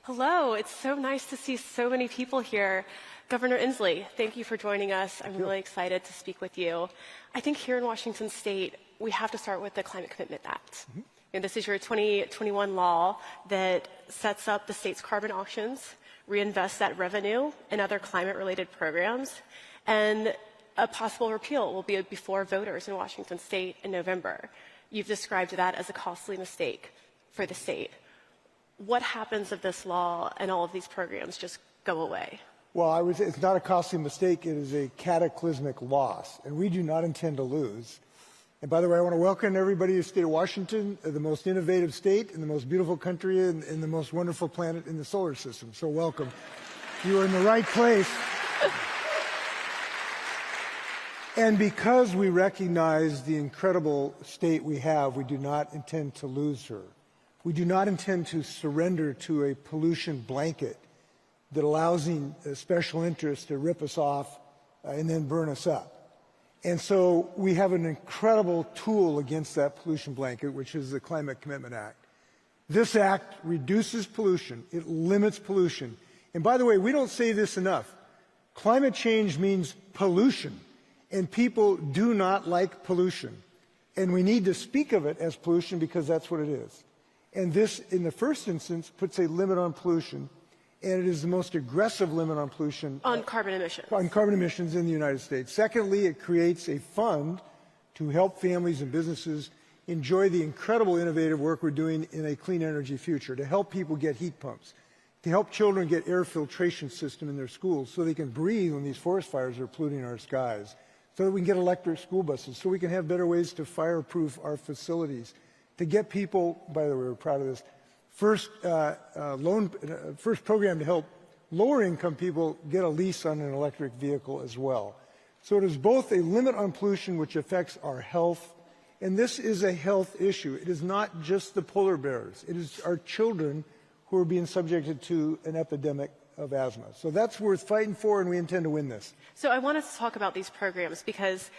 Hello, it's so nice to see so many people here. Governor Inslee, thank you for joining us. I'm really excited to speak with you. I think here in Washington State, we have to start with the Climate Commitment Act. And this is your 2021 law that sets up the state's carbon auctions, reinvests that revenue in other climate-related programs, and a possible repeal will be before voters in Washington State in November. You've described that as a costly mistake for the state. What happens if this law and all of these programs just go away? Well, it's not a costly mistake. It is a cataclysmic loss, and we do not intend to lose. And by the way, I want to welcome everybody to the state of Washington, the most innovative state in the most beautiful country and the most wonderful planet in the solar system. So welcome. You are in the right place. And because we recognize the incredible state we have, we do not intend to lose her. We do not intend to surrender to a pollution blanket that allows special interests to rip us off and then burn us up. And so we have an incredible tool against that pollution blanket, which is the Climate Commitment Act. This act reduces pollution. It limits pollution. And by the way, we don't say this enough. Climate change means pollution, and people do not like pollution. And we need to speak of it as pollution because that's what it is. And this, in the first instance, puts a limit on pollution, and it is the most aggressive limit on pollution. On carbon emissions. On carbon emissions in the United States. Secondly, it creates a fund to help families and businesses enjoy the incredible innovative work we're doing in a clean energy future, to help people get heat pumps, to help children get air filtration system in their schools so they can breathe when these forest fires are polluting our skies, so that we can get electric school buses, so we can have better ways to fireproof our facilities, to get people, by the way, we're proud of this, first program to help lower-income people get a lease on an electric vehicle as well. So it is both a limit on pollution, which affects our health, and this is a health issue. It is not just the polar bears. It is our children who are being subjected to an epidemic of asthma. So that's worth fighting for, and we intend to win this. So I wanted to talk about these programs because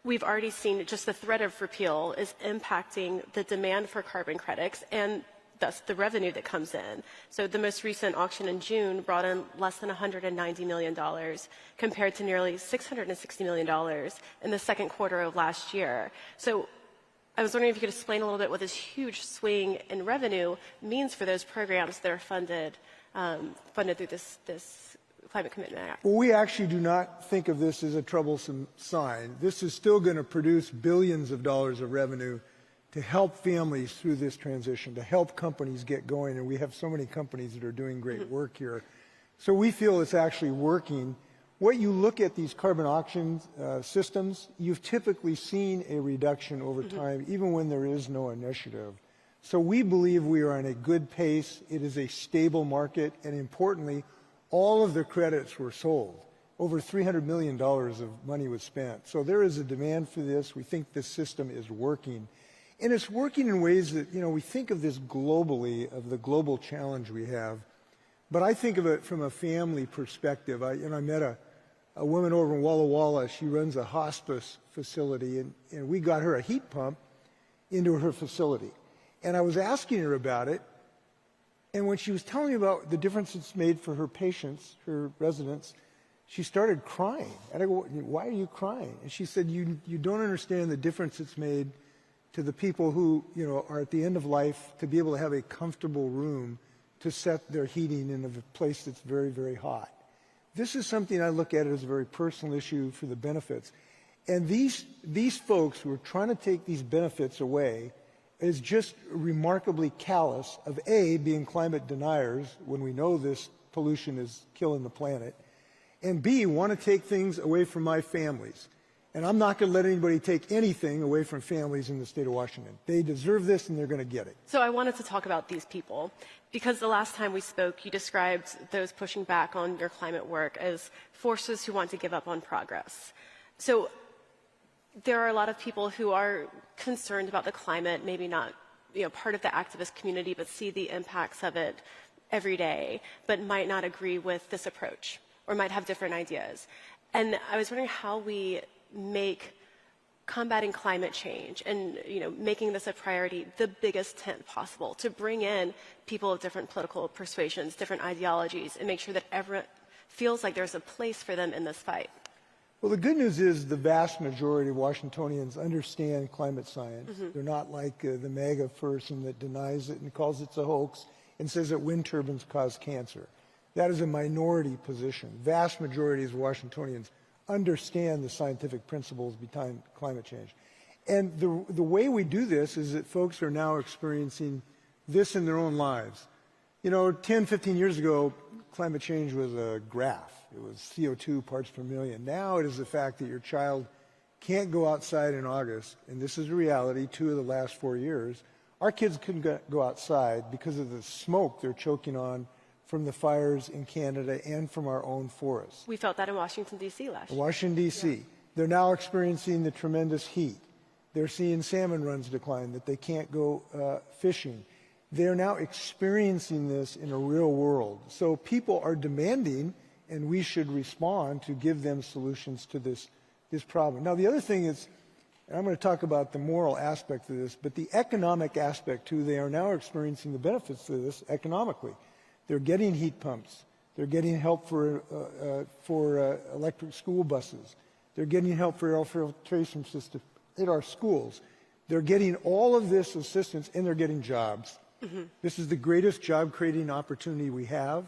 we've already seen just the threat of repeal is impacting the demand for carbon credits and thus the revenue that comes in. So the most recent auction in June brought in less than $190 million compared to nearly $660 million in the second quarter of last year. So I was wondering if you could explain a little bit what this huge swing in revenue means for those programs that are funded through this Climate Commitment Act. Well, we actually do not think of this as a troublesome sign. This is still going to produce billions of dollars of revenue to help families through this transition, to help companies get going, and we have so many companies that are doing great work here. So we feel it's actually working. What you look at these carbon auction systems, you've typically seen a reduction over time, even when there is no initiative. So we believe we are on a good pace. It is a stable market, and importantly, all of the credits were sold. Over $300 million of money was spent. So there is a demand for this. We think this system is working. And it's working in ways that, we think of this globally, of the global challenge we have. But I think of it from a family perspective. I met a woman over in Walla Walla. She runs a hospice facility, and we got her a heat pump into her facility. And I was asking her about it. And when she was telling me about the difference it's made for her patients, her residents, she started crying. And I go, why are you crying? And she said, you don't understand the difference it's made to the people who, are at the end of life, to be able to have a comfortable room to set their heating in a place that's very, very hot. This is something I look at as a very personal issue for the benefits. And these folks who are trying to take these benefits away is just remarkably callous of A, being climate deniers when we know this pollution is killing the planet, and B, want to take things away from my families. And I'm not going to let anybody take anything away from families in the state of Washington. They deserve this, and they're going to get it. So I wanted to talk about these people, because the last time we spoke, you described those pushing back on your climate work as forces who want to give up on progress. So there are a lot of people who are concerned about the climate, maybe not part of the activist community, but see the impacts of it every day, but might not agree with this approach or might have different ideas. And I was wondering how we make combating climate change and making this a priority, the biggest tent possible, to bring in people of different political persuasions, different ideologies, and make sure that everyone feels like there's a place for them in this fight? Well, the good news is the vast majority of Washingtonians understand climate science. They're not like the MAGA person that denies it and calls it a hoax and says that wind turbines cause cancer. That is a minority position. Vast majority of Washingtonians understand the scientific principles behind climate change. And the way we do this is that folks are now experiencing this in their own lives. 10, 15 years ago, climate change was a graph. It was CO2 parts per million. Now it is the fact that your child can't go outside in August, and this is a reality, 2 of the last 4 years. Our kids couldn't go outside because of the smoke they're choking on from the fires in Canada and from our own forests. We felt that in Washington, D.C. last year. Washington, D.C. Yeah. They're now experiencing the tremendous heat. They're seeing salmon runs decline, that they can't go fishing. They're now experiencing this in a real world. So people are demanding, and we should respond to give them solutions to this problem. Now, the other thing is, and I'm going to talk about the moral aspect of this, but the economic aspect too, they are now experiencing the benefits of this economically. They're getting heat pumps. They're getting help for electric school buses. They're getting help for air filtration systems at our schools. They're getting all of this assistance, and they're getting jobs. This is the greatest job-creating opportunity we have.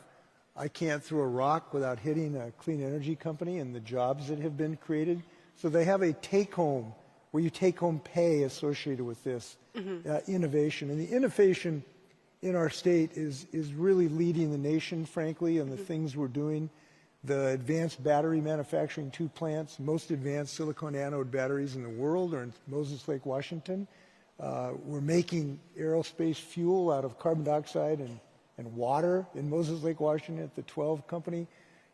I can't throw a rock without hitting a clean energy company and the jobs that have been created. So they have a take-home, where you take-home pay associated with this innovation. And the innovation in our state is really leading the nation, frankly, on the things we're doing. The advanced battery manufacturing, 2 plants, most advanced silicon anode batteries in the world are in Moses Lake, Washington. We're making aerospace fuel out of carbon dioxide and water in Moses Lake, Washington at the 12 company.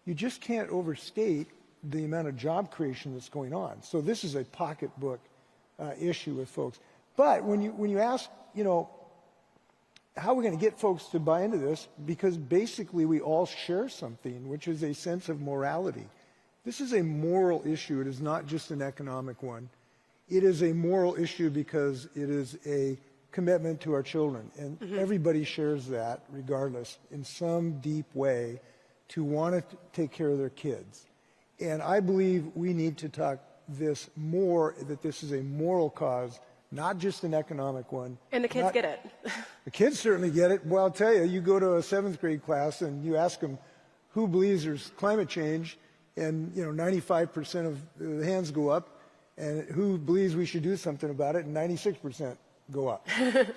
You just can't overstate the amount of job creation that's going on. So this is a pocketbook issue with folks. But when you ask, how are we going to get folks to buy into this? Because basically we all share something, which is a sense of morality. This is a moral issue. It is not just an economic one. It is a moral issue because it is a commitment to our children. And everybody shares that, regardless, in some deep way, to want to take care of their kids. And I believe we need to talk this more, that this is a moral cause, not just an economic one. And the kids get it. The kids certainly get it. Well, I'll tell you, you go to a 7th grade class and you ask them who believes there's climate change, and 95% of the hands go up, and who believes we should do something about it, and 96% go up.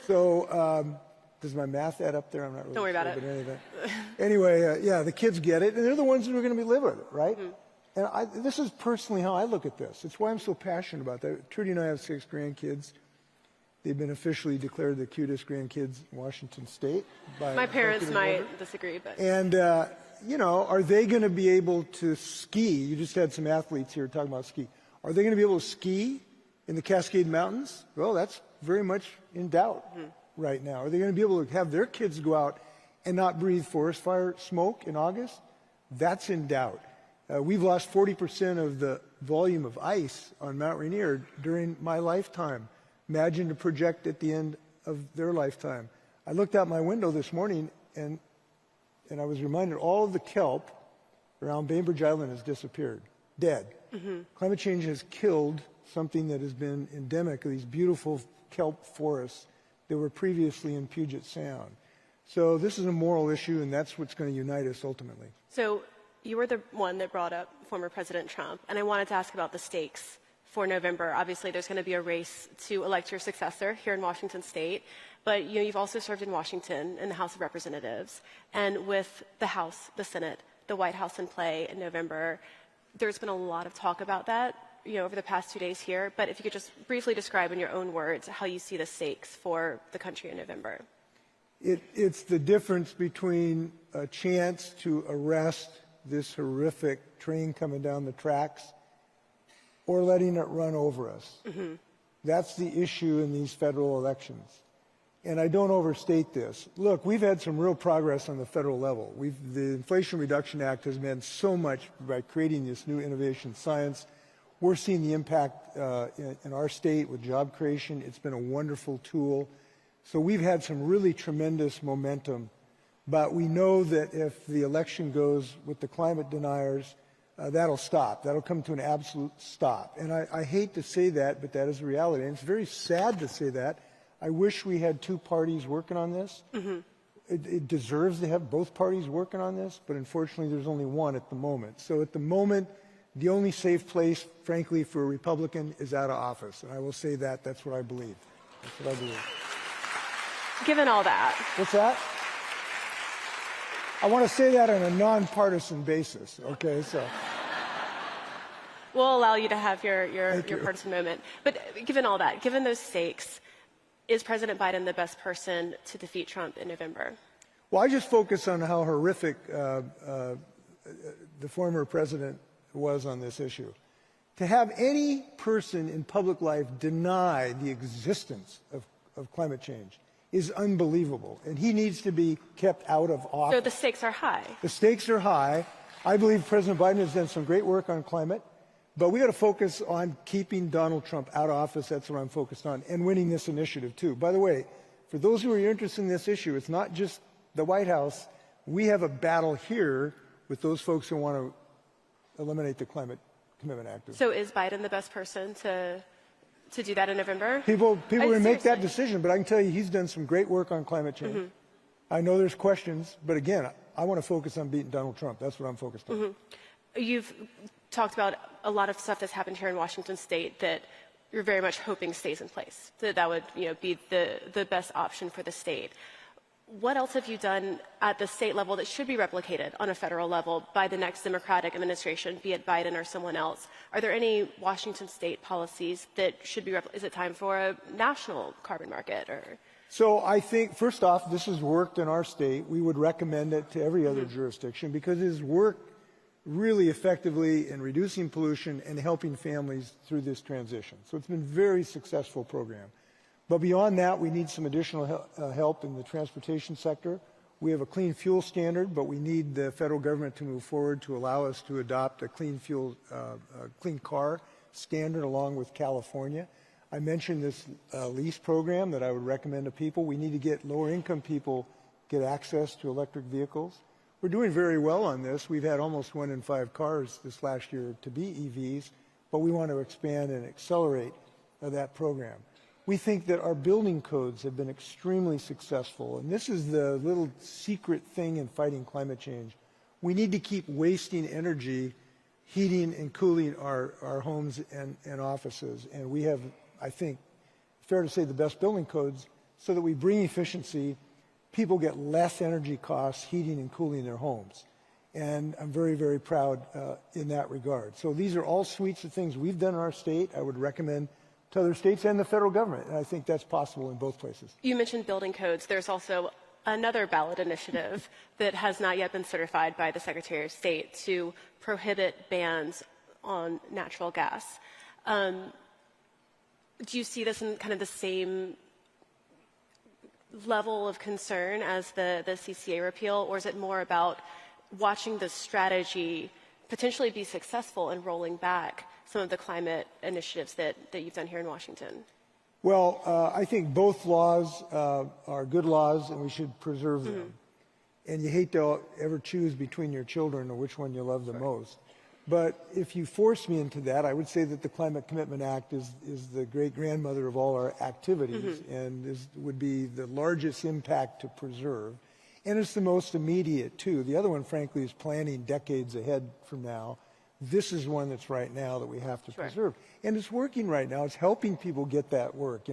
So does my math add up there? I'm not really Don't worry sure, about it. Anyway, yeah, the kids get it, and they're the ones who are going to be living with it, right? And this is personally how I look at this. It's why I'm so passionate about that. Trudy and I have 6 grandkids. They've been officially declared the cutest grandkids in Washington State. My parents might disagree, but... And, are they going to be able to ski? You just had some athletes here talking about ski. Are they going to be able to ski in the Cascade Mountains? Well, that's very much in doubt right now. Are they going to be able to have their kids go out and not breathe forest fire smoke in August? That's in doubt. We've lost 40% of the volume of ice on Mount Rainier during my lifetime. Imagine to project at the end of their lifetime. I looked out my window this morning, and I was reminded all of the kelp around Bainbridge Island has disappeared, dead. Climate change has killed something that has been endemic, these beautiful kelp forests that were previously in Puget Sound. So this is a moral issue, and that's what's going to unite us ultimately. So you were the one that brought up former President Trump, and I wanted to ask about the stakes for November. Obviously, there's going to be a race to elect your successor here in Washington State, but you've also served in Washington in the House of Representatives, and with the House, the Senate, the White House in play in November, there's been a lot of talk about that over the past 2 days here. But if you could just briefly describe in your own words how you see the stakes for the country in November. It's the difference between a chance to arrest this horrific train coming down the tracks or letting it run over us. That's the issue in these federal elections. And I don't overstate this. Look, we've had some real progress on the federal level. The Inflation Reduction Act has meant so much by creating this new innovation science. We're seeing the impact in our state with job creation. It's been a wonderful tool. So we've had some really tremendous momentum. But we know that if the election goes with the climate deniers, that'll stop. That'll come to an absolute stop. And I hate to say that, but that is the reality. And it's very sad to say that. I wish we had two parties working on this. It deserves to have both parties working on this, but unfortunately there's only one at the moment. So at the moment, the only safe place, frankly, for a Republican is out of office. And I will say that. That's what I believe. That's what I believe. Given all that. What's that? I want to say that on a nonpartisan basis, okay? So we'll allow you to have your partisan moment. But given all that, given those stakes, is President Biden the best person to defeat Trump in November? Well, I just focus on how horrific the former president was on this issue. To have any person in public life deny the existence of climate change is unbelievable, and he needs to be kept out of office. So the stakes are high. The stakes are high. I believe President Biden has done some great work on climate, but we got to focus on keeping Donald Trump out of office. That's what I'm focused on, and winning this initiative too. By the way, for those who are interested in this issue, it's not just the White House. We have a battle here with those folks who want to eliminate the Climate Commitment Act. So is Biden the best person to do that in November? People will make that decision, but I can tell you he's done some great work on climate change. I know there's questions, but again, I want to focus on beating Donald Trump. That's what I'm focused on. You've talked about a lot of stuff that's happened here in Washington State that you're very much hoping stays in place, that would be the best option for the state. What else have you done at the state level that should be replicated on a federal level by the next Democratic administration, be it Biden or someone else? Are there any Washington State policies that should be is it time for a national carbon market? So I think, first off, this has worked in our state. We would recommend it to every other jurisdiction because it has worked really effectively in reducing pollution and helping families through this transition. So it's been a very successful program. But beyond that, we need some additional help in the transportation sector. We have a clean fuel standard, but we need the federal government to move forward to allow us to adopt a clean car standard along with California. I mentioned this lease program that I would recommend to people. We need to get lower income people get access to electric vehicles. We're doing very well on this. We've had almost 1 in 5 cars this last year to be EVs, but we want to expand and accelerate that program. We think that our building codes have been extremely successful, and this is the little secret thing in fighting climate change. We need to keep wasting energy heating and cooling our homes and offices, and we have, I think, fair to say, the best building codes so that we bring efficiency. People get less energy costs heating and cooling their homes, and I'm very, very proud in that regard. So these are all suites of things we've done in our state. I would recommend to other states and the federal government, and I think that's possible in both places. You mentioned building codes. There's also another ballot initiative that has not yet been certified by the Secretary of State to prohibit bans on natural gas. Do you see this in kind of the same level of concern as the CCA repeal, or is it more about watching the strategy potentially be successful in rolling back some of the climate initiatives that you've done here in Washington? Well, I think both laws are good laws, and we should preserve them. And you hate to ever choose between your children or which one you love the most. But if you force me into that, I would say that the Climate Commitment Act is the great-grandmother of all our activities and would be the largest impact to preserve. And it's the most immediate, too. The other one, frankly, is planning decades ahead from now. This is one that's right now that we have to preserve. And it's working right now. It's helping people get that work.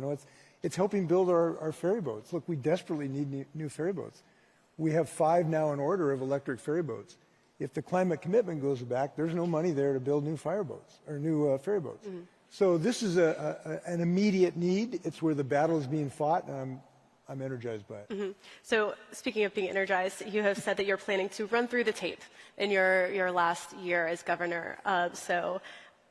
It's helping build our ferry boats. Look, we desperately need new ferry boats. We have 5 now in order of electric ferry boats. If the climate commitment goes back, there's no money there to build new fireboats or new ferry boats. So this is an immediate need. It's where the battle is being fought, and I'm energized by it. So speaking of being energized, you have said that you're planning to run through the tape in your last year as governor. So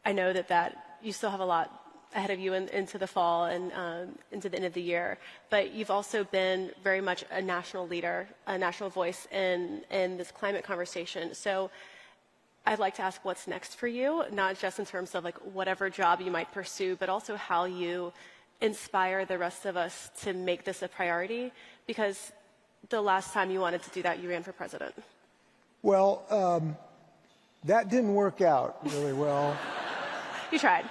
I know that you still have a lot ahead of you into the fall and into the end of the year. But you've also been very much a national leader, a national voice in this climate conversation. So I'd like to ask what's next for you, not just in terms of like whatever job you might pursue, but also how you inspire the rest of us to make this a priority, because the last time you wanted to do that, you ran for president. Well, that didn't work out really well. You tried.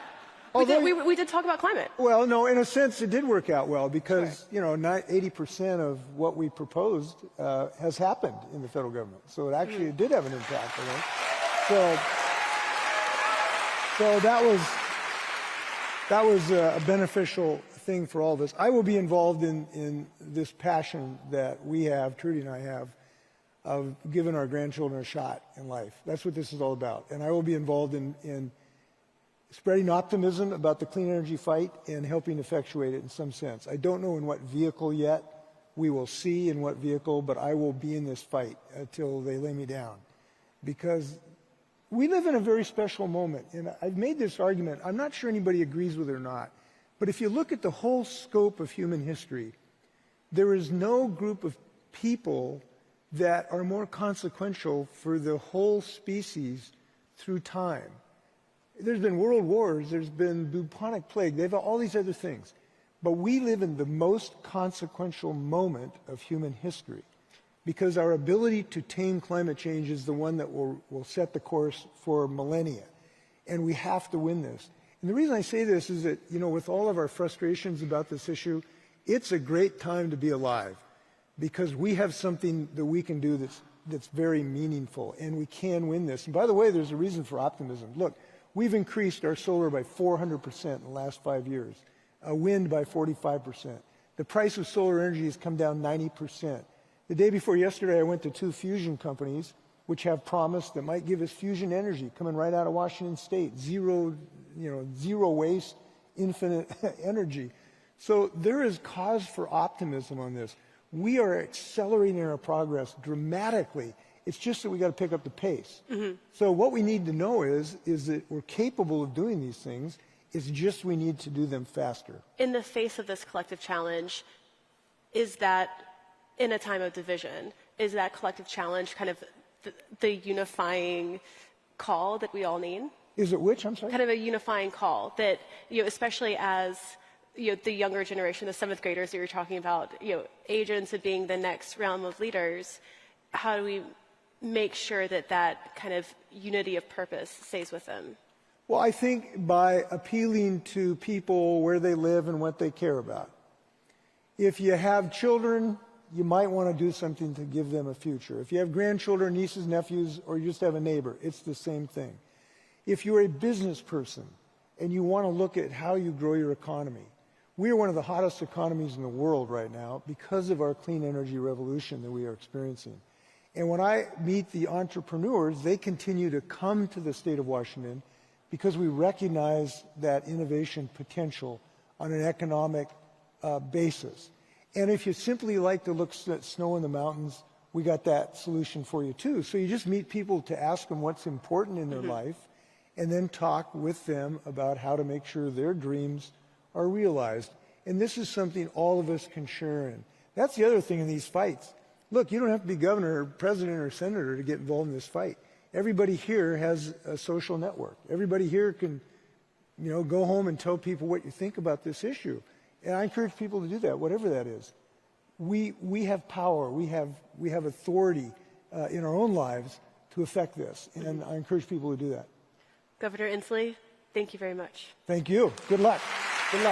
We did talk about climate. Well, no, in a sense, it did work out well because, Sure. 80% of what we proposed has happened in the federal government. So it actually did have an impact, I think. So that was a beneficial thing for all of us. I will be involved in this passion that we have, Trudy and I have, of giving our grandchildren a shot in life. That's what this is all about. And I will be involved in spreading optimism about the clean energy fight and helping effectuate it in some sense. I don't know in what vehicle yet. We will see in what vehicle, but I will be in this fight until they lay me down. Because we live in a very special moment. And I've made this argument. I'm not sure anybody agrees with it or not. But if you look at the whole scope of human history, there is no group of people that are more consequential for the whole species through time. There's been world wars, there's been bubonic plague, they've all these other things. But we live in the most consequential moment of human history because our ability to tame climate change is the one that will set the course for millennia. And we have to win this. And the reason I say this is that, with all of our frustrations about this issue, it's a great time to be alive because we have something that we can do that's very meaningful, and we can win this. And by the way, there's a reason for optimism. Look, we've increased our solar by 400% in the last 5 years, wind by 45%. The price of solar energy has come down 90%. The day before yesterday, I went to 2 fusion companies which have promised that might give us fusion energy coming right out of Washington State, zero waste, infinite energy. So there is cause for optimism on this. We are accelerating our progress dramatically. It's just that we got to pick up the pace. Mm-hmm. So what we need to know is that we're capable of doing these things. It's just we need to do them faster. In the face of this collective challenge, is that, in a time of division, is that collective challenge kind of the unifying call that we all need? Is it which? I'm sorry? Kind of a unifying call that, especially as the younger generation, the 7th graders that you're talking about, age into being the next realm of leaders, how do we make sure that kind of unity of purpose stays with them? Well, I think by appealing to people where they live and what they care about. If you have children, you might want to do something to give them a future. If you have grandchildren, nieces, nephews, or you just have a neighbor, it's the same thing. If you're a business person and you want to look at how you grow your economy, we are one of the hottest economies in the world right now because of our clean energy revolution that we are experiencing. And when I meet the entrepreneurs, they continue to come to the state of Washington because we recognize that innovation potential on an economic basis. And if you simply like to look at snow in the mountains, we got that solution for you too. So you just meet people to ask them what's important in their life and then talk with them about how to make sure their dreams are realized. And this is something all of us can share in. That's the other thing in these fights. Look, you don't have to be governor or president or senator to get involved in this fight. Everybody here has a social network. Everybody here can, go home and tell people what you think about this issue. And I encourage people to do that, whatever that is. We have power. We have authority in our own lives to affect this. And I encourage people to do that. Governor Inslee, thank you very much. Thank you. Good luck.